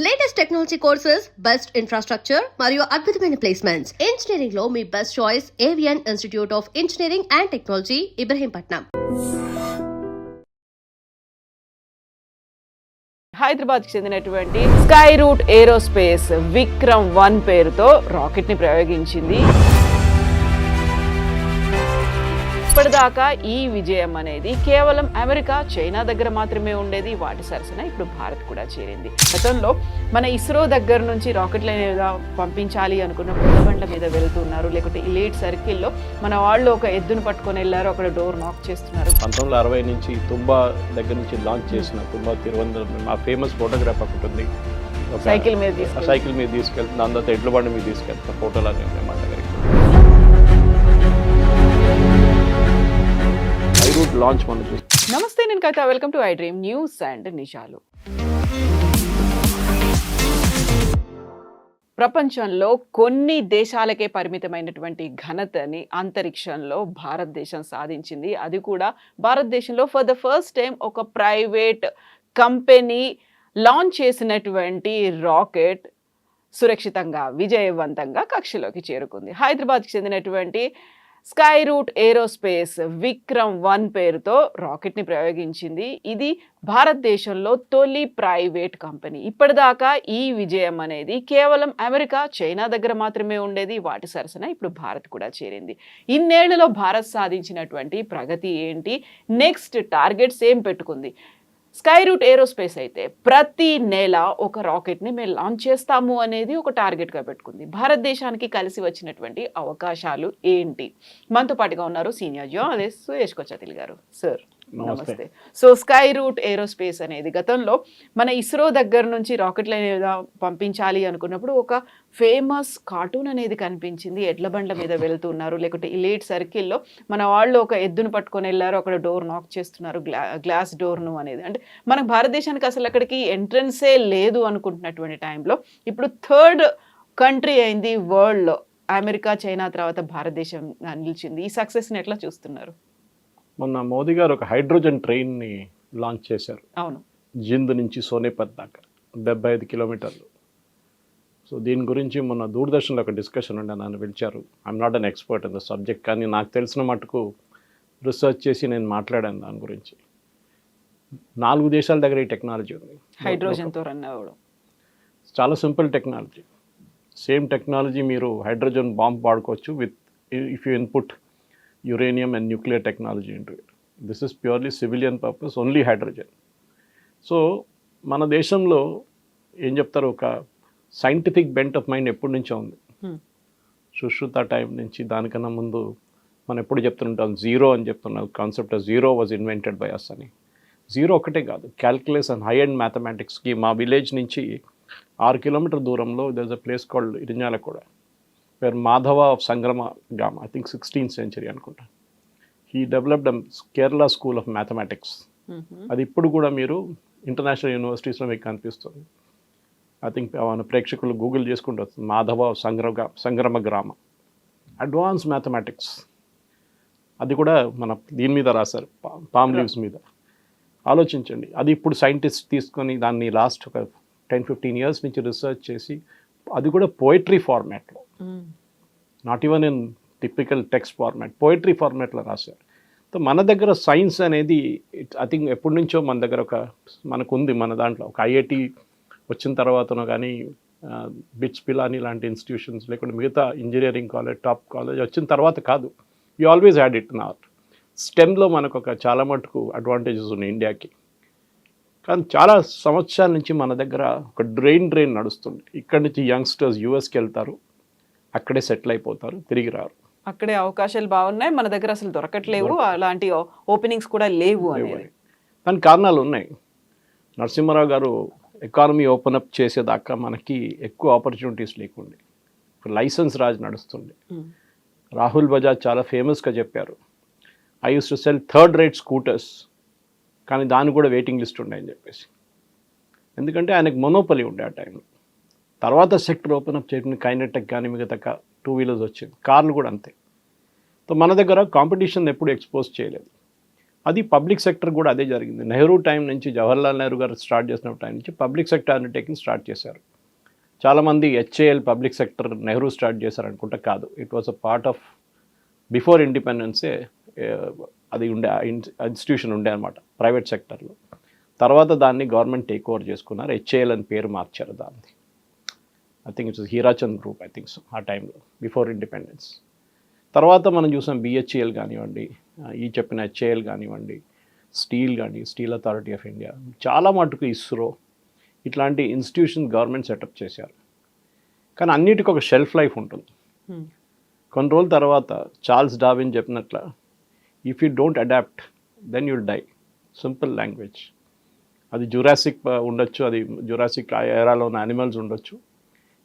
Latest technology courses, best infrastructure మరియు అద్భుతమైన placements. Engineering లో మీ బెస్ట్ చాయిస్ ఏవియన్ institute of engineering and technology, Ibrahimpatnam. హైదరాబాద్కి చెందినటువంటి స్కై రూట్ ఏరోస్పేస్ విక్రమ్-1 పేరుతో రాకెట్ ని ప్రయోగించింది. ఇప్పటిదాకా ఈ విజయం అనేది కేవలం అమెరికా, చైనా దగ్గర మాత్రమే ఉండేది. వాటి సరసన ఇప్పుడు భారత్ కూడా చేరింది. గతంలో మన ఇస్రో దగ్గర నుంచి రాకెట్ల మీద పంపించాలి అనుకున్న పొలబండ్ల మీద వెళ్తున్నారు, లేకుంటే ఇలీట్ సర్కిల్లో మన వాళ్ళు ఒక ఎద్దును పట్టుకొని వెళ్ళారు, అక్కడ డోర్ నాక్ చేస్తున్నారు. 1960 నుంచి తుంబా దగ్గర నుంచి లాంచ్ చేసిన తుంబా తిరువనంతపురం మా ఫేమస్ ఫోటోగ్రాఫ్ ఒకటి ఉంది. సైకిల్ మీద తీసుకెళ్తుంది, దాని తర్వాత ఎడ్ల బండి మీద తీసుకెళ్తున్న ఫోటోలు అనేవి ఉన్నాయి మా దగ్గరికి. లాంచ్ మనం చూస్తాం. నమస్తే, నేను Kavitha. Welcome to I dream news and నిజాలు. ప్రపంచంలో కొన్ని దేశాలకే పరిమితమైనటువంటి ఘనతని అంతరిక్షంలో భారతదేశం సాధించింది. అది కూడా భారతదేశంలో ఫర్ ద ఫస్ట్ టైం ఒక ప్రైవేట్ కంపెనీ లాంచ్ చేసినటువంటి రాకెట్ సురక్షితంగా, విజయవంతంగా కక్షలోకి చేరుకుంది. హైదరాబాద్కి చెందినటువంటి స్కై రూట్ ఏరోస్పేస్ విక్రమ్-1 పేరుతో రాకెట్ ని ప్రయోగించింది. ఇది భారతదేశంలో తొలి ప్రైవేట్ కంపెనీ. ఇప్పటిదాకా ఈ విజయం అనేది కేవలం అమెరికా, చైనా దగ్గర మాత్రమే ఉండేది. వాటి సరసన ఇప్పుడు భారత్ కూడా చేరింది. ఇన్నేళ్లలో భారత్ సాధించినటువంటి ప్రగతి ఏంటి, నెక్స్ట్ టార్గెట్స్ ఏం పెట్టుకుంది? స్కై రూట్ ఏరోస్పేస్ అయితే ప్రతి నెల ఒక రాకెట్ని మేము లాంచ్ చేస్తాము అనేది ఒక టార్గెట్గా పెట్టుకుంది. భారతదేశానికి కలిసి వచ్చినటువంటి అవకాశాలు ఏంటి? మనతో పాటుగా ఉన్నారు సీనియర్ జర్నలిస్ట్ సుయేష్ కొచ్చాతిల్ గారు. సార్ నమస్తే. సో స్కై రూట్ ఏరోస్పేస్ అనేది గతంలో మన ఇస్రో దగ్గర నుంచి రాకెట్ల మీద పంపించాలి అనుకున్నప్పుడు ఒక ఫేమస్ కార్టూన్ అనేది కనిపించింది. ఎడ్ల బండ్ల మీద వెళ్తున్నారు, లేకుంటే ఇలీట్ సర్కిల్లో మన వాళ్ళు ఒక ఎద్దును పట్టుకొని వెళ్ళారు, అక్కడ డోర్ నాక్ చేస్తున్నారు, గ్లాస్ డోర్ను అనేది. అంటే మనకు భారతదేశానికి అసలు అక్కడికి ఎంట్రన్సే లేదు అనుకుంటున్నటువంటి టైంలో ఇప్పుడు థర్డ్ కంట్రీ అయింది వరల్డ్లో. అమెరికా, చైనా తర్వాత భారతదేశం నిలిచింది. ఈ సక్సెస్ని ఎట్లా చూస్తున్నారు? మొన్న మోదీ గారు ఒక హైడ్రోజన్ ట్రైన్ని లాంచ్ చేశారు. అవును, జింద్ నుంచి సోనేపత్ దాకా 75 కిలోమీటర్లు. సో దీని గురించి మొన్న దూరదర్శన్లో ఒక డిస్కషన్ ఉండే, నన్ను పిలిచారు. I'm not an expert in the subject, కానీ నాకు తెలిసిన మటుకు రీసెర్చ్ చేసి నేను మాట్లాడాను దాని గురించి. 4 దేశాల దగ్గర ఈ టెక్నాలజీ ఉంది, హైడ్రోజన్తో రన్ అవ్వడం. చాలా సింపుల్ టెక్నాలజీ. సేమ్ టెక్నాలజీ మీరు హైడ్రోజన్ బాంబ్ వాడుకోవచ్చు with if you input uranium and nuclear technology into it. This is purely civilian purpose, only hydrogen. So మన దేశంలో ఏం చెప్తారు, ఒక సైంటిఫిక్ బెంట్ ఆఫ్ మైండ్ ఎప్పటి నుంచో ఉంది. సుశ్రుత టైం నుంచి, దానికన్నా ముందు మనం ఎప్పుడు చెప్తుంటాం జీరో అని చెప్తున్నాం. Concept of zero was invented by us అని. జీరో ఒకటే కాదు, క్యాల్కులస్ అండ్ హై అండ్ మ్యాథమెటిక్స్కి మా విలేజ్ నుంచి 6 కిలోమీటర్ దూరంలో there is a place called Irinjalakuda, where Madhava of Sangrama Gama, I think 16th century అనుకుంటా, he developed a Kerala school of mathematics. అది ఇప్పుడు కూడా మీరు ఇంటర్నేషనల్ యూనివర్సిటీస్లో మీకు కనిపిస్తుంది. ఐ థింక్ మన ప్రేక్షకులు గూగుల్ చేసుకుంటూ వస్తుంది, మాధవ సంగ్రమ గ్రామ, అడ్వాన్స్ మ్యాథమెటిక్స్. అది కూడా మన దీని మీద రాశారు, పామ్ లీవ్స్ మీద. ఆలోచించండి, అది ఇప్పుడు సైంటిస్ట్ తీసుకొని దాన్ని లాస్ట్ ఒక 10-15 ఇయర్స్ నుంచి రీసెర్చ్ చేసి, అది కూడా పోయిటరీ ఫార్మాట్లో, not even in typical text format, poetry ఫార్మాట్లో రాశారు. సో మన దగ్గర సైన్స్ అనేది ఐ థింక్ ఎప్పటి నుంచో మన దగ్గర మనకు ఉంది. మన దాంట్లో ఒక ఐఐటి వచ్చిన తర్వాతనో కానీ, బిట్స్ పిలాని లాంటి ఇన్స్టిట్యూషన్స్, లేకుంటే మిగతా ఇంజనీరింగ్ కాలేజ్, టాప్ కాలేజ్ వచ్చిన తర్వాత కాదు, యూ ఆల్వేస్ హ్యాడ్ ఇట్. నా స్టెమ్లో మనకు చాలా మటుకు అడ్వాంటేజెస్ ఉన్నాయి ఇండియాకి. కానీ చాలా సంవత్సరాల నుంచి మన దగ్గర ఒక డ్రెయిన్ నడుస్తుంది. ఇక్కడి నుంచి యంగ్స్టర్స్ యూఎస్కి వెళ్తారు, అక్కడే సెటిల్ అయిపోతారు, తిరిగి రారు. అక్కడే అవకాశాలు బాగున్నాయి, మన దగ్గర అసలు దొరకట్లేవు, అలాంటి ఓపెనింగ్స్ కూడా లేవు అనేది. దానికి కారణాలు ఉన్నాయి. నరసింహారావు గారు ఎకానమీ ఓపెన్ అప్ చేసేదాకా మనకి ఎక్కువ ఆపర్చునిటీస్ లేకుండే, లైసెన్స్ రాజ్ నడుస్తుండే. రాహుల్ బజాజ్ చాలా ఫేమస్గా చెప్పారు, I use to cell third rate scooters, కానీ దానికి కూడా వెయిటింగ్ లిస్ట్ ఉండే అని చెప్పేసి. ఎందుకంటే ఆయనకు మొనోపలి ఉండే ఆ టైంలో. తర్వాత సెక్టర్ ఓపెన్ అప్ చేయడం, కైనెటెక్ కానీ మిగతా 2 వీలర్స్ వచ్చింది, కార్లు కూడా అంతే. సో మన దగ్గర కాంపిటీషన్ ఎప్పుడు ఎక్స్పోజ్ చేయలేదు. అది పబ్లిక్ సెక్టర్ కూడా అదే జరిగింది. నెహ్రూ టైం నుంచి, జవహర్లాల్ నెహ్రూ గారు స్టార్ట్ చేసిన టైం నుంచి పబ్లిక్ సెక్టర్ అండర్టేకింగ్ స్టార్ట్ చేశారు. చాలామంది HAL public sector Nehru start చేశారు అనుకుంటే కాదు. It was a part of before ఇండిపెండెన్సే అది ఉండే ఇన్స్టిట్యూషన్ ఉండే అనమాట ప్రైవేట్ సెక్టర్లో. తర్వాత దాన్ని గవర్నమెంట్ టేక్ ఓవర్ చేసుకున్నారు. హెచ్ఏఎల్ అని పేరు మార్చారు దాన్ని. I think it's Hirachand group, I think so, ఆ టైంలో బిఫోర్ ఇండిపెండెన్స్. తర్వాత మనం చూసాం బిహెచ్ఈఎల్ కానివ్వండి, ఈ చెప్పిన హెచ్ఏఎల్ కానివ్వండి, స్టీల్ కానీ, స్టీల్ అథారిటీ ఆఫ్ ఇండియా, చాలా మటుకు ఇస్రో, ఇట్లాంటి ఇన్స్టిట్యూషన్ గవర్నమెంట్ సెటప్ చేశారు. కానీ అన్నిటికీ ఒక షెల్ఫ్ లైఫ్ ఉంటుంది. కొన్ని రోజుల తర్వాత చార్ల్స్ డార్విన్ చెప్పినట్ల, if you don't adapt then you'll die. Simple language. అది జురాసిక్ ఉండొచ్చు, అది జురాసిక్ ఎరాలో ఉన్న యానిమల్స్ ఉండొచ్చు.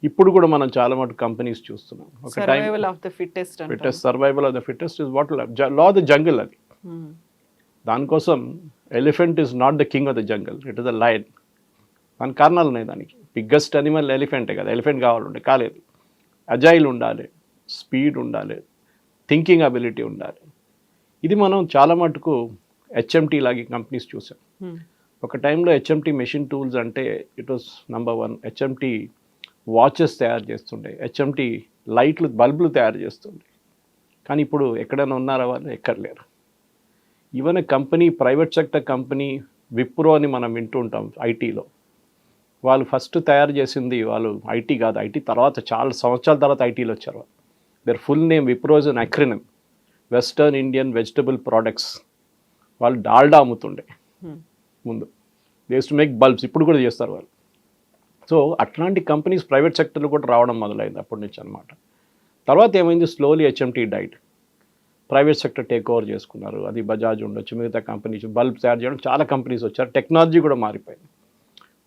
ఇప్పుడు కూడా మనం చాలా మటుకు కంపెనీస్ చూస్తున్నాం. ఒక time survival of the fittest survival of the fittest is what law of the jungle. అది దానికోసం elephant is not the king of the jungle, it is the lion. దాని కారణాలు ఉన్నాయి. దానికి బిగ్గెస్ట్ అనిమల్ ఎలిఫెంటే కదా, ఎలిఫెంట్ కావాలంటే కాలేదు. అజైల్ ఉండాలి, స్పీడ్ ఉండాలి, థింకింగ్ అబిలిటీ ఉండాలి. ఇది మనం చాలా మటుకు హెచ్ఎంటీ లాగే కంపెనీస్ చూసాం. ఒక టైంలో హెచ్ఎంటీ మెషిన్ టూల్స్ అంటే it was number 1. HMT watches తయారు చేస్తుండే, హెచ్ఎంటీ లైట్లు, బల్బులు తయారు చేస్తుండే. కానీ ఇప్పుడు ఎక్కడైనా ఉన్నారా వాళ్ళు? ఎక్కడ లేరు. Even company, private sector company Wipro అని మనం వింటూ ఉంటాం ఐటీలో. వాళ్ళు ఫస్ట్ తయారు చేసింది వాళ్ళు ఐటీ కాదు, ఐటీ తర్వాత చాలా సంవత్సరాల తర్వాత ఐటీలో వచ్చారు వాళ్ళు. Their full name Wipro is an acronym, western Indian vegetable products. వాళ్ళు డాల్డా అమ్ముతుండే ముందు. They use to make bulbs, ఇప్పుడు కూడా చేస్తారు వాళ్ళు. సో అట్లాంటి కంపెనీస్ ప్రైవేట్ సెక్టర్లో కూడా రావడం మొదలైంది అప్పటి నుంచి అనమాట. తర్వాత ఏమైంది, slowly HMT diet, private sector take over చేసుకున్నారు. అది బజాజ్ ఉండొచ్చు, మిగతా కంపెనీస్ బల్బ్ తయారు చేయడం చాలా కంపెనీస్ వచ్చారు. టెక్నాలజీ కూడా మారిపోయింది.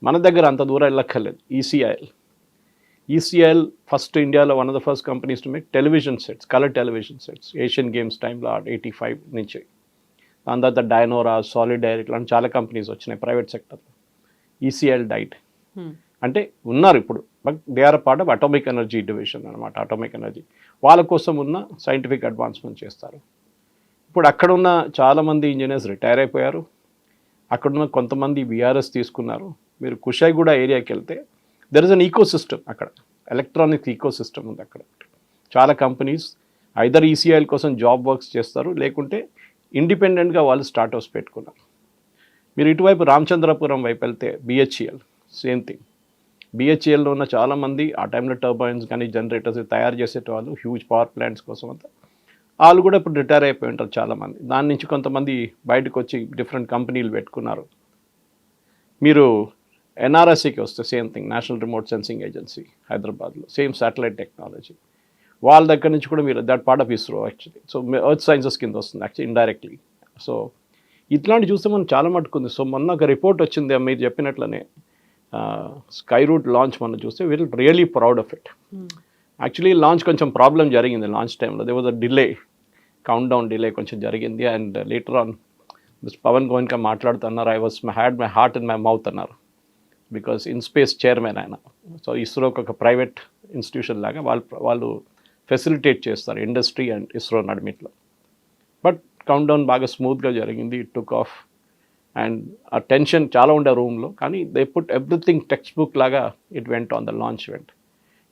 మన దగ్గర అంత దూరం వెళ్ళక్కర్లేదు. ఈసీఐఎల్ ఫస్ట్ ఇండియాలో one of the first companies to make television sets, colour television sets. Asian games టైంలో 85 నుంచి. దాని తర్వాత డైనోరా, సాలిడైర్, ఇట్లాంటి చాలా కంపెనీస్ వచ్చినాయి ప్రైవేట్ సెక్టర్లో. ఈసీఐఎల్ డైట్ అంటే ఉన్నారు ఇప్పుడు, but they are part of atomic energy division అనమాట. అటామిక్ ఎనర్జీ వాళ్ళ కోసం ఉన్న సైంటిఫిక్ అడ్వాన్స్మెంట్ చేస్తారు. ఇప్పుడు అక్కడున్న చాలామంది ఇంజనీర్స్ రిటైర్ అయిపోయారు. అక్కడున్న కొంతమంది విఆర్ఎస్ తీసుకున్నారు. మీరు కుషాయిగూడ ఏరియాకి వెళ్తే there is an ecosystem. అక్కడ ఎలక్ట్రానిక్స్ ఈకో సిస్టమ్ ఉంది. అక్కడ చాలా కంపెనీస్ ఐదర్ ఈసీఐఎల్ కోసం జాబ్ వర్క్స్ చేస్తారు, లేకుంటే ఇండిపెండెంట్గా వాళ్ళు స్టార్ట్అప్స్ పెట్టుకున్నారు. మీరు ఇటువైపు రామచంద్రపురం వైపు వెళ్తే బిహెచ్ఈఎల్, సేమ్ థింగ్. బిహెచ్ఈఎల్లో ఉన్న చాలామంది ఆ టైంలో టర్బైన్స్ కానీ జనరేటర్స్ తయారు చేసేటవాళ్ళు, హ్యూజ్ పవర్ ప్లాంట్స్ కోసం అంతా. వాళ్ళు కూడా ఇప్పుడు రిటైర్ అయిపోయి ఉంటారు చాలామంది. దాని నుంచి కొంతమంది బయటకు వచ్చి డిఫరెంట్ కంపెనీలు పెట్టుకున్నారు. మీరు ఎన్ఆర్ఎస్సికి వస్తే same thing, national remote sensing agency హైదరాబాద్లో, సేమ్ శాటిలైట్ టెక్నాలజీ. వాళ్ళ దగ్గర నుంచి కూడా మీరు that part of ISRO actually. So earth sciences కింద వస్తుంది యాక్చువల్లీ ఇండైరెక్ట్లీ. సో ఇట్లాంటి చూస్తే మనం చాలా మట్టుకుంది. సో మొన్న ఒక రిపోర్ట్ వచ్చింది మీరు చెప్పినట్లనే, స్కై రూట్ లాంచ్ మనం చూస్తే we're really proud of it. Actually launch కొంచెం ప్రాబ్లం జరిగింది లాంచ్ టైంలో. There was a delay, count down delay కొంచెం జరిగింది. And later on Pavan Goenka మాట్లాడుతున్నారు, had my heart in my mouth అన్నారు. బికాస్ ఇన్ స్పేస్ చైర్మన్ ఆయన. సో ఇస్రోకి ఒక ప్రైవేట్ ఇన్స్టిట్యూషన్ లాగా వాళ్ళు ఫెసిలిటేట్ చేస్తారు ఇండస్ట్రీ అండ్ ఇస్రో నడిమిట్లో. బట్ కౌంట్ డౌన్ బాగా స్మూత్గా జరిగింది. It took off. అండ్ ఆ టెన్షన్ చాలా ఉండే రూమ్లో, కానీ they put everything text book లాగా it went on the launch event.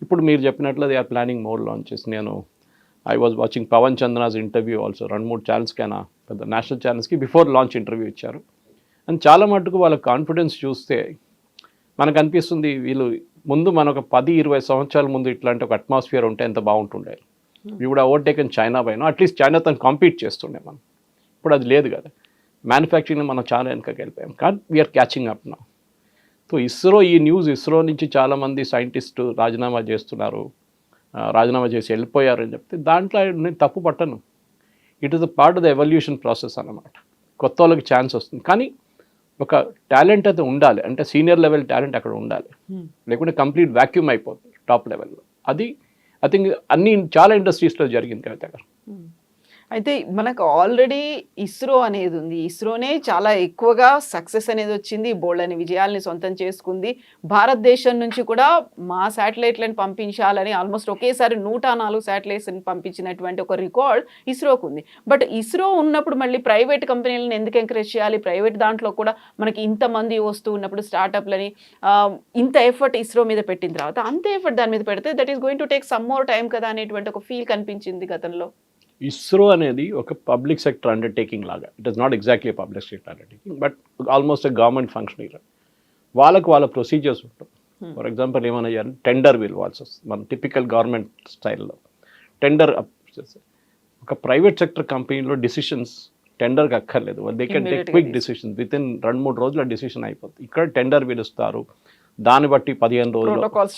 ఇప్పుడు మీరు చెప్పినట్లు they are planning more launches. I was watching Pavan Chandra's interview also. 2-3 ఛానల్స్కి ఆయన పెద్ద నేషనల్ ఛానల్స్కి బిఫోర్ లాంచ్ ఇంటర్వ్యూ ఇచ్చారు. అండ్ చాలా మటుకు వాళ్ళ కాన్ఫిడెన్స్ చూస్తే మనకు అనిపిస్తుంది, వీళ్ళు ముందు మనకు 10-20 సంవత్సరాల ముందు ఇట్లాంటి ఒక అట్మాస్ఫియర్ ఉంటే ఎంత బాగుంటుండే. వీ వుడ్ ఓవర్టేకన్ చైనా పైన, అట్లీస్ట్ చైనాతో కాంపీట్ చేస్తుండే మనం. ఇప్పుడు అది లేదు కదా. మ్యానుఫ్యాక్చరింగ్లో మనం చాలా వెనకకి వెళ్ళిపోయాం, కానీ we're catching up now. So ISRO, ఈ న్యూస్ ఇస్రో నుంచి చాలామంది సైంటిస్టు రాజీనామా చేస్తున్నారు, రాజీనామా చేసి వెళ్ళిపోయారు అని చెప్తే దాంట్లో నేను తప్పు పట్టను. It is a part of the evolution process అన్నమాట. కొత్త వాళ్ళకి ఛాన్స్ వస్తుంది, కానీ ఒక టాలెంట్ అయితే ఉండాలి. అంటే సీనియర్ లెవెల్ టాలెంట్ అక్కడ ఉండాలి, లేకుంటే కంప్లీట్ వ్యాక్యూమ్ అయిపోతుంది టాప్ లెవెల్లో. అది ఐ థింక్ చాలా ఇండస్ట్రీస్లో జరిగింది కవిత గారు. అయితే మనకు ఆల్రెడీ ఇస్రో అనేది ఉంది. ఇస్రోనే చాలా ఎక్కువగా సక్సెస్ అనేది వచ్చింది. బోలెడన్ని విజయాల్ని సొంతం చేసుకుంది. భారతదేశం నుంచి కూడా మా శాటిలైట్‌లని పంపించాలని ఆల్మోస్ట్ ఒకేసారి 104 శాటిలైట్స్‌ని పంపించినటువంటి ఒక రికార్డ్ ఇస్రోకుంది. బట్ ఇస్రో ఉన్నప్పుడు మళ్ళీ ప్రైవేట్ కంపెనీలను ఎందుకు ఎంకరేజ్ చేయాలి? ప్రైవేట్ దాంట్లో కూడా మనకి ఇంతమంది వస్తూ ఉన్నప్పుడు స్టార్టప్‌లని ఇంత ఎఫర్ట్ ఇస్రో మీద పెట్టిన తర్వాత అంతే ఎఫర్ట్ దాని మీద పెడితే that is going to take some more time కదా అనేటువంటి ఒక ఫీల్ కనిపించింది గతంలో. ఇస్రో అనేది ఒక పబ్లిక్ సెక్టర్ అండర్టేకింగ్ లాగా. It is not exactly public sector undertaking, but almost government function. వాళ్ళ ప్రొసీజర్స్ ఉంటాయి. ఫర్ ఎగ్జాంపుల్ ఏమైనా చేయాలి, టెండర్ పిలవాల్సి వస్తుంది. మన టిపికల్ గవర్నమెంట్ స్టైల్లో టెండర్ ఒక ప్రైవేట్ సెక్టర్ కంపెనీలో డిసిషన్స్ టెండర్కి అక్కర్లేదు. They can take quick decisions with in 2-3 రోజుల డిసిషన్ అయిపోతుంది. ఇక్కడ టెండర్ పిలుస్తారు, దాన్ని బట్టి 15 రోజులు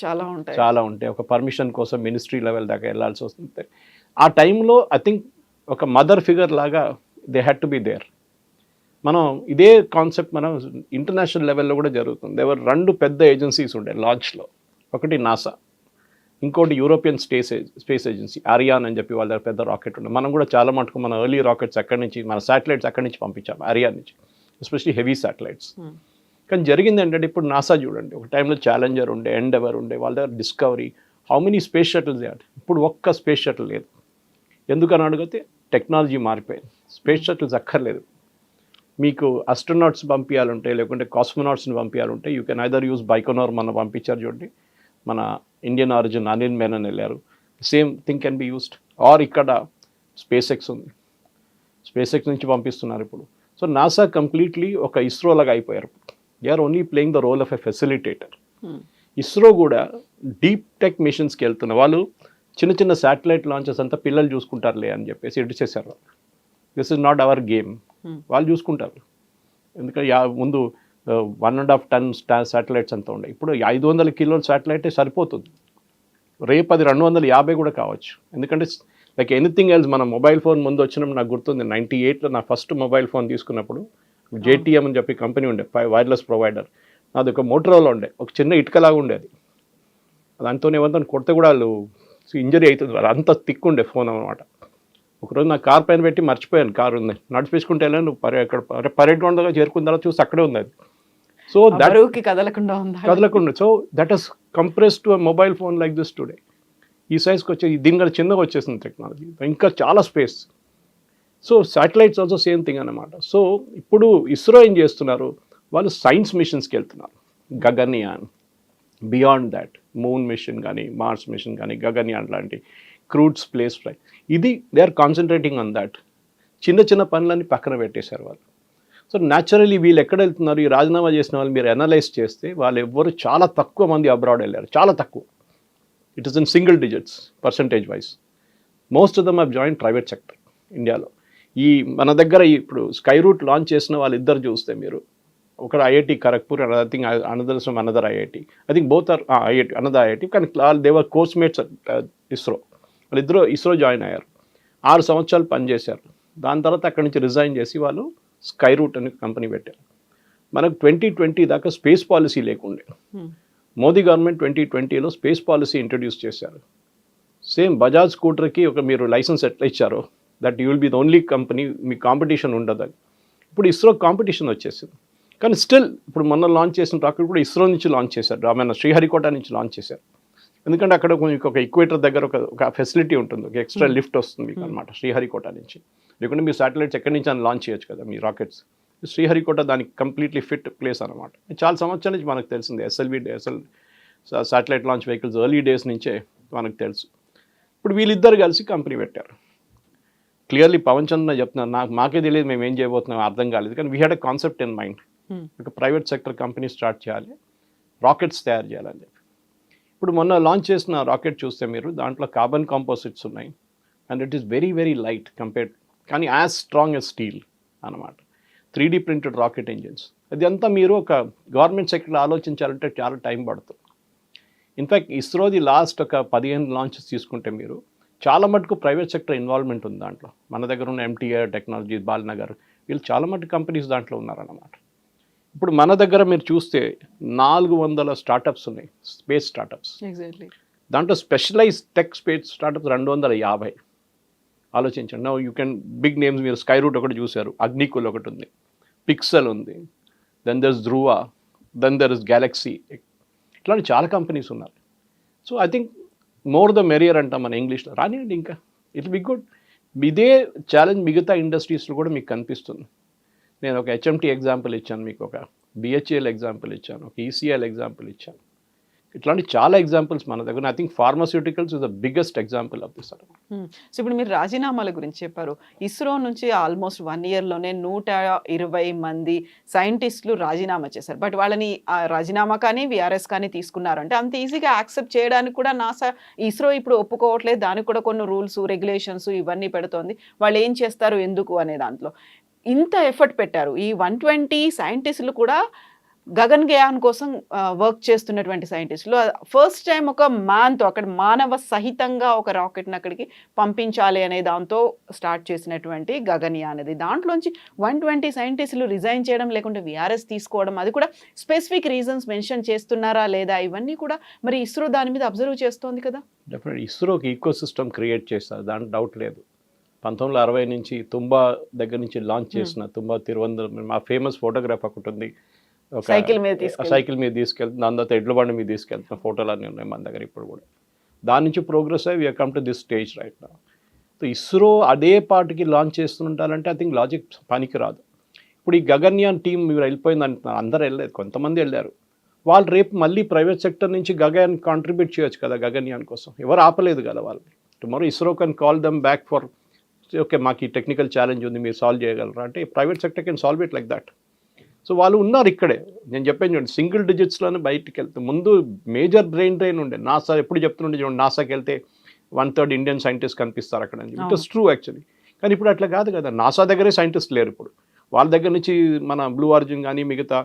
చాలా ఉంటాయి. ఒక పర్మిషన్ కోసం మినిస్ట్రీ లెవెల్ దాకా వెళ్ళాల్సి వస్తుంది. ఆ టైంలో ఐ థింక్ ఒక మదర్ ఫిగర్ లాగా they had to be there. మనం ఇదే కాన్సెప్ట్ మనం ఇంటర్నేషనల్ లెవెల్లో కూడా జరుగుతుంది. ఎవరు 2 పెద్ద ఏజెన్సీస్ ఉండే లాంచ్లో. ఒకటి నాసా, ఇంకోటి యూరోపియన్ స్పేస్ ఏజెన్సీ ఆరియాన్ అని చెప్పి వాళ్ళ దగ్గర పెద్ద రాకెట్ ఉండే. మనం కూడా చాలా మటుకు మన ఎర్లీ రాకెట్స్ అక్కడి నుంచి, మన శాటిలైట్స్ అక్కడి నుంచి పంపించాము, ఆరియాన్ నుంచి, ఎస్పెషలీ హెవీ శాటిలైట్స్. కానీ జరిగింది ఏంటంటే ఇప్పుడు నాసా చూడండి, ఒక టైంలో ఛాలెంజర్ ఉండే, ఎండెవర్ ఉండే, వాళ్ళ దగ్గర discovery, how many space shuttles add. ఇప్పుడు ఒక్క స్పేస్ షటిల్ లేదు. ఎందుకని అడిగితే టెక్నాలజీ మారిపోయింది. స్పేస్ షటిల్స్ అక్కర్లేదు. మీకు అస్ట్రోనాట్స్ పంపించాలంటే, లేకుంటే కాస్మోనాట్స్ని పంపించాలంటే you can either use Baikonur, మన పంపించారు చూడండి, మన ఇండియన్ ఆరిజిన్ అనిల్ మేనన్ వెళ్ళారు, same thing can be used. Or ఇక్కడ స్పేస్ ఎక్స్ ఉంది, స్పేస్ ఎక్స్ నుంచి పంపిస్తున్నారు ఇప్పుడు. సో నాసా కంప్లీట్లీ ఒక ఇస్రో లాగా అయిపోయారు. They are only playing the role of a facilitator. ISRO కూడా డీప్ టెక్ మిషన్స్కి వెళ్తున్న వాళ్ళు చిన్న చిన్న శాటిలైట్ లాంచెస్ అంతా పిల్లలు చూసుకుంటారులే అని చెప్పేసి ఇడిచేశారు. This is not our game. వాళ్ళు చూసుకుంటారు. ఎందుకంటే ముందు 1.5 టన్స్ శాటిలైట్స్ అంతా ఉండే, ఇప్పుడు 500 కిలోల శాటిలైటే సరిపోతుంది. రేపు అది 250 కూడా కావచ్చు. ఎందుకంటే లైక్ ఎనీథింగ్ ఎల్స్, మన మొబైల్ ఫోన్ ముందు వచ్చినప్పుడు నాకు గుర్తుంది 98లో నా ఫస్ట్ మొబైల్ ఫోన్ తీసుకున్నప్పుడు JTM అని చెప్పి కంపెనీ ఉండే, వైర్లెస్ ప్రొవైడర్. నాది ఒక మోటరోలా ఉండే, ఒక చిన్న ఇటుకలాగా ఉండేది. దాంతో ఏమంతా కొడితే కూడా వాళ్ళు ఇంజరీ అవుతుంది, అంత థిక్ ఉండే ఫోన్ అనమాట. ఒకరోజు నా కార్ పైన పెట్టి మర్చిపోయాను, కార్ ఉంది, నడిపించుకుంటే వెళ్ళాను, ఇక్కడ పరేడ్ గ్రౌండ్ దగ్గర చేరుకున్న తర్వాత చూసి అక్కడే ఉంది అది. సో దట్ కదలకుండా. So that is compress to mobile phone like this today. ఈ సైజ్కి వచ్చే, దీని కూడా చిన్నగా వచ్చేసింది టెక్నాలజీ, ఇంకా చాలా space. So satellites also same thing అన్నమాట. సో ఇప్పుడు ఇస్రో ఏం చేస్తున్నారు, వాళ్ళు సైన్స్ మిషన్స్కి వెళ్తున్నారు. Gaganyaan, beyond that, moon mission కానీ, మార్స్ మిషన్ కానీ, గగన్యాన్ లాంటి క్రూడ్ స్పేస్ ఫ్లైట్, ఇది they are concentrating on that. చిన్న చిన్న పనులన్నీ పక్కన పెట్టేశారు వాళ్ళు. సో న్యాచురలీ వీళ్ళు ఎక్కడ వెళ్తున్నారు, ఈ రాజీనామా చేసిన వాళ్ళు మీరు అనలైజ్ చేస్తే వాళ్ళు ఎవ్వరు చాలా తక్కువ మంది అబ్రాడ్ వెళ్ళారు, చాలా తక్కువ. It is in single digits percentage wise. Most of them have join private sector ఇండియాలో. ఈ మన దగ్గర ఇప్పుడు స్కై రూట్ లాంచ్ చేసిన వాళ్ళిద్దరు చూస్తే మీరు, ఒకడు IIT Kharagpur, and I think another from another IIT. I think both are IIT, another IIT, కానీ దేవర్ కోర్స్ మేట్స్ ఇస్రో. వాళ్ళిద్దరూ ఇస్రో జాయిన్ అయ్యారు, 6 సంవత్సరాలు పనిచేశారు. దాని తర్వాత అక్కడి నుంచి రిజైన్ చేసి వాళ్ళు స్కై రూట్ అనే కంపెనీ పెట్టారు. మనకు 2020 దాకా స్పేస్ పాలసీ లేకుండే. మోదీ గవర్నమెంట్ 2020లో స్పేస్ పాలసీ ఇంట్రడ్యూస్ చేశారు. సేమ్ బజాజ్ స్కూటర్కి ఒక మీరు లైసెన్స్ ఎట్లా ఇచ్చారో, that you will be the only company, మీ కాంపిటీషన్ ఉండదు అని. ఇప్పుడు ఇస్రో కాంపిటీషన్ వచ్చేసింది. కానీ స్టిల్ ఇప్పుడు మొన్న లాంచ్ చేసిన రాకెట్ కూడా ఇస్రో నుంచి లాంచ్ చేశారు, మన శ్రీహరికోట నుంచి లాంచ్ చేశారు. ఎందుకంటే అక్కడ ఒక ఈక్వేటర్ దగ్గర ఒక ఫెసిలిటీ ఉంటుంది, ఒక ఎక్స్ట్రా లిఫ్ట్ వస్తుంది అనమాట శ్రీహరికోట నుంచి. లేకుంటే మీ శాటిలైట్స్ ఎక్కడి నుంచి అని లాంచ్ చేయొచ్చు కదా మీ రాకెట్స్. శ్రీహరికోట దానికి కంప్లీట్లీ ఫిట్ ప్లేస్ అనమాట. చాలా సంవత్సరాల నుంచి మనకు తెలిసింది, SL satellite launch vehicles early days నుంచే మనకు తెలుసు. ఇప్పుడు వీళ్ళిద్దరు కలిసి కంపెనీ పెట్టారు. క్లియర్లీ పవన్ చంద్ర చెప్తున్నారు, మాకే తెలియదు మేము ఏం చేయబోతున్నాం, అర్థం కాలేదు. కానీ we had a concept in mind, ఒక ప్రైవేట్ సెక్టర్ కంపెనీ స్టార్ట్ చేయాలి, రాకెట్స్ తయారు చేయాలని చెప్పి. ఇప్పుడు మొన్న లాంచ్ చేసిన రాకెట్ చూస్తే మీరు, దాంట్లో కార్బన్ కాంపోజిట్స్ ఉన్నాయి, and it is very very light compared, కానీ యాజ్ స్ట్రాంగ్ యాజ్ స్టీల్ అనమాట. 3D printed rocket engines. అదంతా మీరు ఒక గవర్నమెంట్ సెక్టర్లో ఆలోచించాలంటే చాలా టైం పడుతుంది. ఇన్ఫ్యాక్ట్ ఇస్రోది లాస్ట్ ఒక 15 లాంచెస్ తీసుకుంటే మీరు, చాలా మటుకు ప్రైవేట్ సెక్టర్ ఇన్వాల్వ్మెంట్ ఉంది దాంట్లో. మన దగ్గర ఉన్న MTI టెక్నాలజీ, బాలనగర్, వీళ్ళు చాలా మటుకు కంపెనీస్ దాంట్లో ఉన్నారన్నమాట. ఇప్పుడు మన దగ్గర మీరు చూస్తే 400 స్టార్టప్స్ ఉన్నాయి, స్పేస్ స్టార్టప్స్. ఎగ్జాక్ట్లీ. దాంట్లో స్పెషలైజ్ టెక్ స్పేస్ స్టార్టప్స్ 250. ఆలోచించండి. No you can big names మీరు స్కై రూట్ ఒకటి చూశారు, అగ్నికుల్ ఒకటి ఉంది, పిక్సెల్ ఉంది, then there is Dhruva, then there is GalaxEye, ఇట్లాంటి చాలా కంపెనీస్ ఉన్నారు. So I think more the merrier అంటాం మన ఇంగ్లీష్లో. రానివ్వండి, ఇంకా ఇట్ బి గుడ్. ఇదే ఛాలెంజ్ మిగతా ఇండస్ట్రీస్లో కూడా మీకు కనిపిస్తుంది. నేను ఒక హెచ్ఎంటీ ఎగ్జాంపుల్ ఇచ్చాను, మీకు ఒక బిహెచ్ఎల్ ఎగ్జాంపుల్ ఇచ్చాను, ఒక ఈసీఎల్ ఎగ్జాంపుల్ ఇచ్చాను. ఇట్లాంటి చాలా ఎగ్జాంపుల్స్ మన దగ్గర. I think pharmaceuticals is the biggest example of this. So ఇప్పుడు మీరు రాజీనామాల గురించి చెప్పారు. ఇస్రో నుంచి ఆల్మోస్ట్ 1 ఇయర్లోనే 120 మంది సైంటిస్టులు రాజీనామా చేశారు. బట్ వాళ్ళని రాజీనామా కానీ విఆర్ఎస్ కానీ తీసుకున్నారంటే అంత ఈజీగా యాక్సెప్ట్ చేయడానికి కూడా నాసా, ఇస్రో ఇప్పుడు ఒప్పుకోవట్లేదు. దానికి కూడా కొన్ని రూల్స్, రెగ్యులేషన్స్ ఇవన్నీ పెడుతోంది. వాళ్ళు ఏం చేస్తారు, ఎందుకు అనే దాంట్లో ఇంత ఎఫర్ట్ పెట్టారు. ఈ 120 సైంటిస్టులు కూడా గగన్యాన్ కోసం వర్క్ చేస్తున్నటువంటి సైంటిస్టులు. ఫస్ట్ టైం ఒక మ్యాన్తో, అక్కడ మానవ సహితంగా ఒక రాకెట్ని అక్కడికి పంపించాలి అనే దాంతో స్టార్ట్ చేసినటువంటి గగన్యాన్ అది. దాంట్లోంచి 120 సైంటిస్టులు రిజైన్ చేయడం, లేకుంటే విఆర్ఎస్ తీసుకోవడం, అది కూడా స్పెసిఫిక్ రీజన్స్ మెన్షన్ చేస్తున్నారా లేదా, ఇవన్నీ కూడా మరి ఇస్రో దాని మీద అబ్జర్వ్ చేస్తోంది కదా. డెఫినెట్ ఇస్రోకి ఈకో సిస్టమ్ క్రియేట్ చేస్తారు, దాంట్లో డౌట్ లేదు. 1960 నుంచి తుంబా దగ్గర నుంచి లాంచ్ చేసిన తుంబా తిరువనంతపురం, మా ఫేమస్ ఫోటోగ్రాఫ్ ఒకటి ఉంది, సైకిల్ మీద తీసుకెళ్తుంది, దాని తర్వాత ఎడ్ల బండి మీద తీసుకెళ్తున్న ఫోటోలు అన్నీ ఉన్నాయి మన దగ్గర ఇప్పుడు కూడా. దాని నుంచి ప్రోగ్రెస్ అయ్యి we're come to this stage right now. So ISRO అదే పార్టీకి లాంచ్ చేస్తుంటారంటే ఐ థింక్ లాజిక్ పనికి రాదు. ఇప్పుడు ఈ గగన్యాన్ టీం మీరు వెళ్ళిపోయింది అంటున్నారు, అందరు వెళ్ళలేదు, కొంతమంది వెళ్ళారు. వాళ్ళు రేపు మళ్ళీ ప్రైవేట్ సెక్టర్ నుంచి గగన్ కాంట్రిబ్యూట్ చేయొచ్చు కదా గగన్యాన్ కోసం, ఎవరు ఆపలేదు కదా వాళ్ళని. Tomorrow ISRO can call them back for okay మాకు ఈ టెక్నికల్ ఛాలెంజ్ ఉంది, మీరు సాల్వ్ చేయగలరా అంటే private sector can solve it like that. So వాళ్ళు ఉన్నారు ఇక్కడే. నేను చెప్పాను చూడండి, సింగిల్ డిజిట్స్లోనే బయటికి వెళ్తే ముందు మేజర్ బ్రెయిన్ డ్రైన్ ఉండే. నాసా ఎప్పుడు చెప్తుండే చూడండి, నాసాకి వెళ్తే 1/3 ఇండియన్ సైంటిస్ట్ కనిపిస్తారు అక్కడ అని. It is true actually. కానీ ఇప్పుడు అట్లా కాదు కదా, నాసా దగ్గరే సైంటిస్ట్ లేరు ఇప్పుడు. వాళ్ళ దగ్గర నుంచి మన బ్లూ ఆరిజిన్ కానీ మిగతా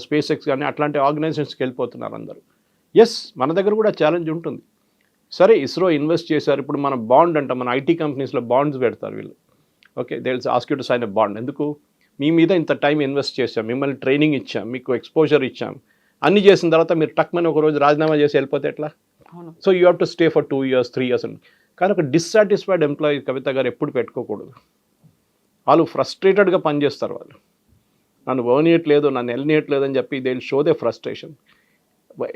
స్పేస్ ఎక్స్ కానీ అట్లాంటి ఆర్గనైజేషన్స్కి వెళ్ళిపోతున్నారు అందరూ. ఎస్, మన దగ్గర కూడా ఛాలెంజ్ ఉంటుంది. సరే ఇస్రో ఇన్వెస్ట్ చేశారు, ఇప్పుడు మన బాండ్ అంటాం, మన ఐటీ కంపెనీస్లో బాండ్స్ పెడతారు వీళ్ళు. Okay, they will ask you to sign a bond. ఎందుకు? మీ మీద ఇంత టైం ఇన్వెస్ట్ చేసాం, మిమ్మల్ని ట్రైనింగ్ ఇచ్చాం, మీకు ఎక్స్పోజర్ ఇచ్చాం, అన్ని చేసిన తర్వాత మీరు టక్మని ఒక రోజు రాజీనామా చేసి వెళ్ళిపోతే ఎట్లా? So you have to stay for 2 years 3 years అని. కానీ ఒక డిస్సాటిస్ఫైడ్ ఎంప్లాయీ కవిత గారు ఎప్పుడు పెట్టుకోకూడదు. వాళ్ళు ఫ్రస్ట్రేటెడ్గా పనిచేస్తారు. వాళ్ళు నన్ను ఓనియట్లేదు, నన్ను వెళ్ళనియట్లేదు అని చెప్పి they will show they frustration.